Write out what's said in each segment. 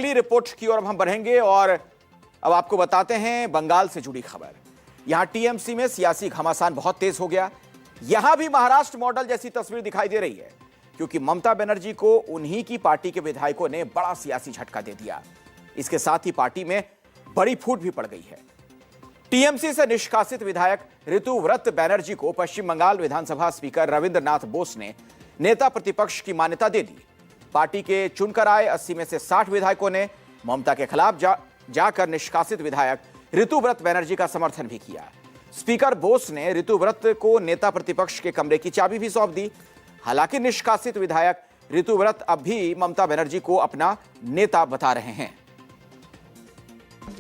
अगली रिपोर्ट की ओर अब हम बढ़ेंगे और अब आपको बताते हैं बंगाल से जुड़ी खबर। यहां टीएमसी में सियासी घमासान बहुत तेज हो गया। यहां भी महाराष्ट्र मॉडल जैसी तस्वीर दिखाई दे रही है, क्योंकि ममता बनर्जी को उन्हीं की पार्टी के विधायकों ने बड़ा सियासी झटका दे दिया। इसके साथ ही पार्टी में बड़ी फूट भी पड़ गई है। टीएमसी से निष्कासित विधायक ऋतुव्रत बनर्जी को पश्चिम बंगाल विधानसभा स्पीकर रविंद्रनाथ बोस ने नेता प्रतिपक्ष की मान्यता दे दी। पार्टी के चुनकर आए 80 में से 60 विधायकों ने ममता के खिलाफ जाकर निष्कासित विधायक ऋतुव्रत बनर्जी का समर्थन भी किया। स्पीकर बोस ने ऋतुव्रत को नेता प्रतिपक्ष के कमरे की चाबी भी सौंप दी। हालांकि निष्कासित विधायक ऋतुव्रत अब भी ममता बनर्जी को अपना नेता बता रहे हैं।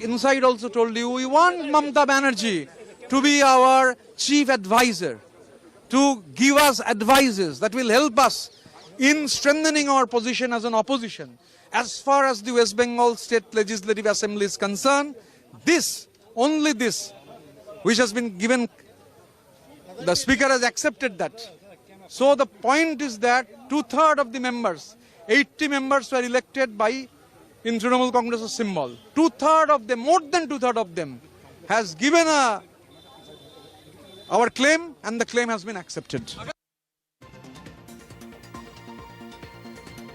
Inside also told you we want Mamata Banerjee to be our chief advisor, to give us advices that will help us in strengthening our position as an opposition. As far as the West Bengal State Legislative Assembly is concerned, this, only this, which has been given, the Speaker has accepted that. So the point is that 2/3 of the members, 80 members were elected by in Trinamool Congress's symbol. 2/3 of them, more than 2/3 of them, has given our claim, and the claim has been accepted.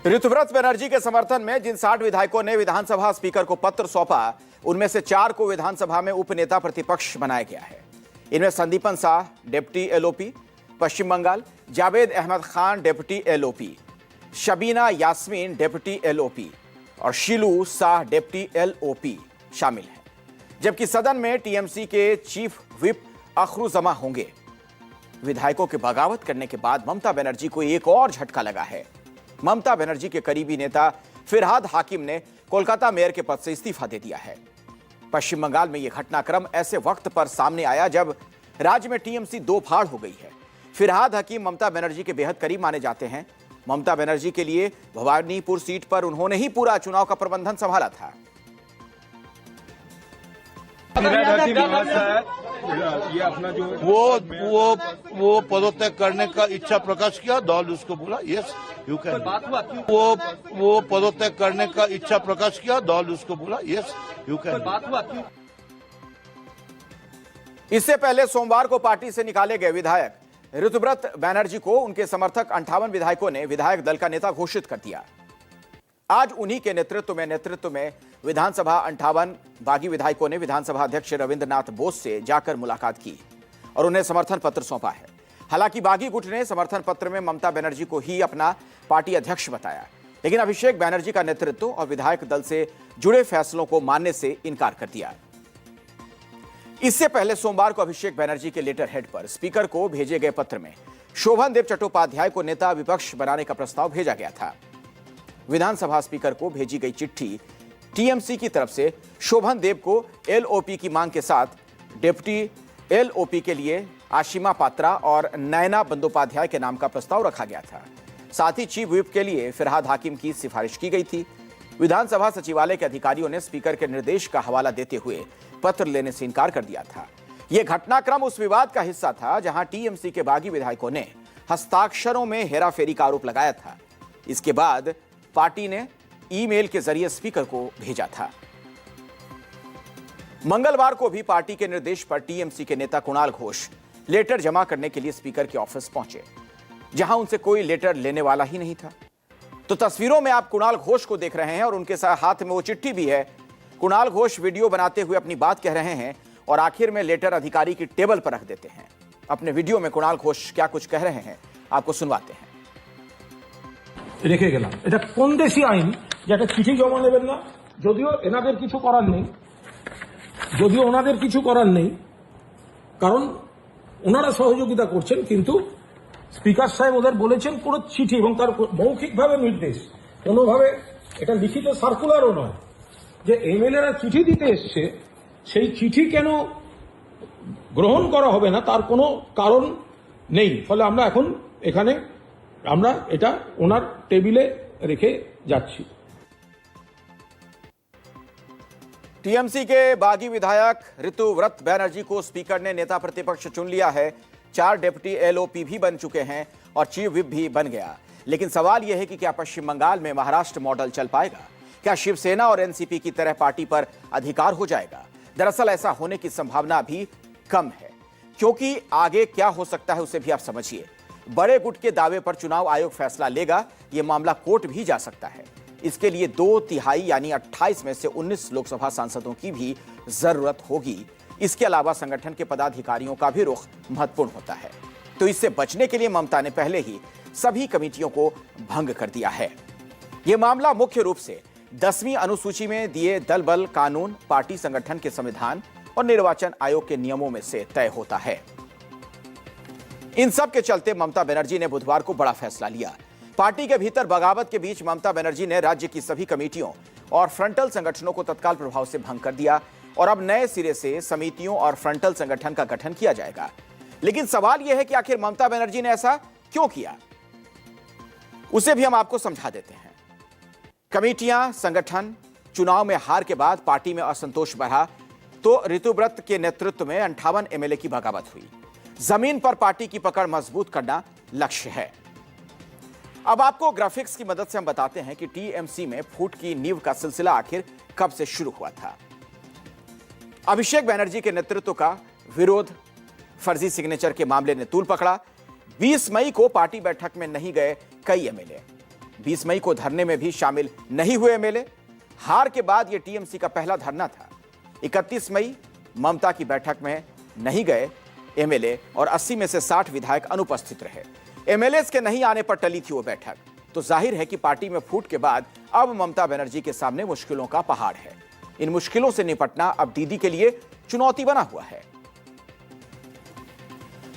Ritabrata Banerjee के समर्थन में जिन 60 विधायकों ने विधानसभा speaker को पत्र सौंपा, उनमें से 4 को विधानसभा में उपनेता प्रतिपक्ष बनाया गया है। इनमें Sandipan Shah deputy LOP Paschim Bangal, Javed Ahmed Khan deputy LOP, Shabina Yasmin deputy LOP और शीलू शाह डिप्टी एलओपी शामिल हैं। जबकि सदन में टीएमसी के चीफ व्हिप अखरुजमा होंगे। विधायकों के बगावत करने के बाद ममता बनर्जी को एक और झटका लगा है। ममता बनर्जी के करीबी नेता फिरहाद हाकिम ने कोलकाता मेयर के पद से इस्तीफा दे दिया है। पश्चिम बंगाल में यह घटनाक्रम ऐसे वक्त पर सामने आया जब राज्य में टीएमसी दो फाड़ हो गई है। फिरहाद हाकिम ममता बनर्जी के बेहद करीब माने जाते हैं। ममता बनर्जी के लिए भवानीपुर सीट पर उन्होंने ही पूरा चुनाव का प्रबंधन संभाला था। ये अपना जो वो पदत्याग करने का इच्छा प्रकाश किया, दल उसको बोला यस यू कैन। वो पदत्याग करने का इच्छा प्रकाश किया, दल उसको बोला यस यू कैन। इससे पहले सोमवार को पार्टी से निकाले गए विधायक ऋतुव्रत बनर्जी को उनके समर्थक 58 विधायकों ने विधायक दल का नेता घोषित कर दिया। आज उन्हीं के नेतृत्व में विधानसभा 58 बागी विधायकों ने विधानसभा अध्यक्ष रविंद्रनाथ बोस से जाकर मुलाकात की और उन्हें समर्थन पत्र सौंपा है। हालांकि बागी गुट ने समर्थन पत्र में ममता बनर्जी को ही अपना पार्टी अध्यक्ष बताया, लेकिन अभिषेक बनर्जी का नेतृत्व और विधायक दल से जुड़े फैसलों को मानने से इनकार कर दिया। इससे पहले सोमवार को अभिषेक बनर्जी के लेटर हेड पर स्पीकर को भेजे गए पत्र में शोभन देव चट्टोपाध्याय को नेता विपक्ष बनाने का प्रस्ताव भेजा गया था। विधानसभा स्पीकर को भेजी गई चिट्ठी टीएमसी की तरफ से शोभन देव को एलओपी की मांग के साथ डिप्टी एलओपी के लिए आशिमा पात्रा और नयना बंदोपाध्याय के नाम का प्रस्ताव रखा गया था। साथ ही चीफ व्हिप के लिए फिरहाद हाकिम की सिफारिश की गई थी। विधानसभा सचिवालय के अधिकारियों ने स्पीकर के निर्देश का हवाला देते हुए पत्र लेने से इनकार कर दिया था। यह घटनाक्रम उस विवाद का हिस्सा था जहां टीएमसी के बागी विधायकों ने हस्ताक्षरों में हेराफेरी का आरोप लगाया था। इसके बाद पार्टी ने ईमेल के जरिए स्पीकर को भेजा था। मंगलवार को भी पार्टी के निर्देश पर टीएमसी के नेता कुणाल घोष लेटर जमा करने के लिए स्पीकर के ऑफिस पहुंचे, जहां उनसे कोई लेटर लेने वाला ही नहीं था। तो तस्वीरों में आप कुणाल घोष को देख रहे हैं और उनके साथ हाथ में वो चिट्ठी भी है। कुणाल घोष वीडियो बनाते हुए अपनी बात कह रहे हैं और आखिर में लेटर अधिकारी की टेबल पर रख देते हैं। अपने वीडियो में कुणाल घोष क्या कुछ कह रहे हैं आपको सुनवाते हैं। রেখে গেলাম, এটা কোন দেশি আইন যে একটা চিঠি জমা নেবেন না? যদিও ওনাদের কিছু করার নেই, কারণ ওনারা সহযোগিতা করছেন, কিন্তু স্পিকার সাহেব ওদের বলেছেন কোনো চিঠি এবং তার মৌখিকভাবে নির্দেশ, কোনোভাবে এটা লিখিত সার্কুলারও নয়, যে এমএলএরা চিঠি দিতে এসছে সেই চিঠি কেন গ্রহণ করা হবে না তার কোনো কারণ নেই। ফলে আমরা এখন এখানে আমরা এটা ওনার টেবিলে রেখে যাচ্ছি। टीएमसी के बागी विधायक ऋतुव्रत बनर्जी को स्पीकर ने नेता प्रतिपक्ष चुन लिया है। 4 डिप्टी एलओपी भी बन चुके हैं और चीफ व्हिप भी बन गया। लेकिन सवाल यह है कि क्या पश्चिम बंगाल में महाराष्ट्र मॉडल चल पाएगा? क्या शिवसेना और एनसीपी की तरह पार्टी पर अधिकार हो जाएगा? दरअसल ऐसा होने की संभावना अभी कम है, क्योंकि आगे क्या हो सकता है उसे भी आप समझिए। बड़े गुट के दावे पर चुनाव आयोग फैसला लेगा, यह मामला कोर्ट भी जा सकता है। इसके लिए 2/3 यानी 28 में से 19 लोकसभा सांसदों की भी जरूरत होगी। इसके अलावा संगठन के पदाधिकारियों का भी रुख महत्वपूर्ण होता है। तो इससे बचने के लिए ममता ने पहले ही सभी कमेटियों को भंग कर दिया है। यह मामला मुख्य रूप से 10वीं अनुसूची में दिए दल बल कानून, पार्टी संगठन के संविधान और निर्वाचन आयोग के नियमों में से तय होता है। इन सब के चलते ममता बनर्जी ने बुधवार को बड़ा फैसला लिया। पार्टी के भीतर बगावत के बीच ममता बनर्जी ने राज्य की सभी कमेटियों और फ्रंटल संगठनों को तत्काल प्रभाव से भंग कर दिया और अब नए सिरे से समितियों और फ्रंटल संगठन का गठन किया जाएगा। लेकिन सवाल यह है कि आखिर ममता बनर्जी ने ऐसा क्यों किया, उसे भी हम आपको समझा देते हैं। कमेटियां, संगठन, चुनाव में हार के बाद पार्टी में असंतोष बढ़ा तो ऋतुव्रत के नेतृत्व में 58 एमएलए की बगावत हुई। जमीन पर पार्टी की पकड़ मजबूत करना लक्ष्य है। अब आपको ग्राफिक्स की मदद से हम बताते हैं कि टीएमसी में फूट की नींव का सिलसिला आखिर कब से शुरू हुआ था। अभिषेक बनर्जी के नेतृत्व का विरोध फर्जी सिग्नेचर के मामले ने तूल पकड़ा। 20 मई को पार्टी बैठक में नहीं गए कई एमएलए। 20 मई को धरने में भी शामिल नहीं हुए एमएलए। हार के बाद यह टीएमसी का पहला धरना था। 31 मई ममता की बैठक में नहीं गए एमएलए और 80 में से 60 विधायक अनुपस्थित रहे। एमएलए के नहीं आने पर टली थी वो बैठक। तो जाहिर है कि पार्टी में फूट के बाद अब ममता बनर्जी के सामने मुश्किलों का पहाड़ है। इन मुश्किलों से निपटना अब दीदी के लिए चुनौती बना हुआ है।